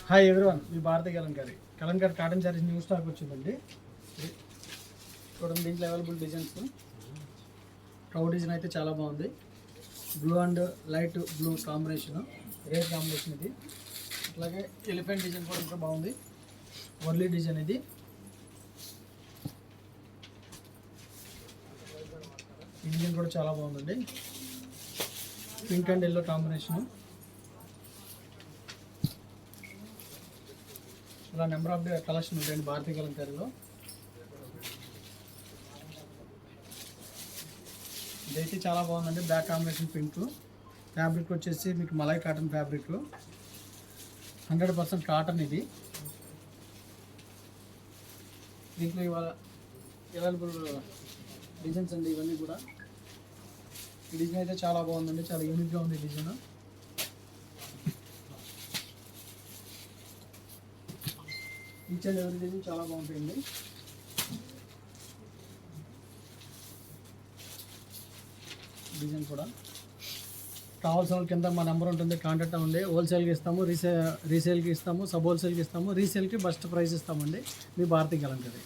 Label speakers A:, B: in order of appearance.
A: Hi everyone, మీ Bharathi kalamkari cotton sarees new stock వచ్చిందండి. చూడండి, దీంట్లో అవైలబుల్ డిజైన్స్. కౌ డిజైన్ అయితే చాలా బాగుంది. Blue and light blue combination, rare combination ఇది. అట్లాగే ఎలిఫెంట్ డిజైన్ కూడా ఇంకా బాగుంది. వర్లీ డిజైన్ ఇది. ఈ డిజైన్ కూడా చాలా బాగుందండి. Pink and yellow combination. ఇలా నెంబర్ ఆఫ్ కలెక్షన్ ఉంటాయండి భారతీయ కలంకారీలో. ఇదైతే చాలా బాగుందండి. Black combination pink. ఫ్యాబ్రిక్ వచ్చేసి మీకు మలై కాటన్ ఫ్యాబ్రిక్, 100% కాటన్ ఇది. దీంట్లో ఇవాళ అవైలబుల్ డిజైన్స్ అండి ఇవన్నీ కూడా. ఈ డిజైన్ అయితే చాలా బాగుందండి, చాలా యూనిక్గా ఉంది డిజైన్. ఈచ్ అండ్ ఎవరి డిజైన్ చాలా బాగుంటుంది. డిజైన్ కూడా కావాల్సిన వాళ్ళ కింద మా నెంబర్ ఉంటుంది, కాంటాక్ట్ అవ్వండి. హోల్సేల్కి ఇస్తాము, రీసేల్కి ఇస్తాము, సబ్ హోల్సేల్కి ఇస్తాము. రీసేల్కి బెస్ట్ ప్రైస్ ఇస్తామండి. మీ భారతీయ కలంకారీ.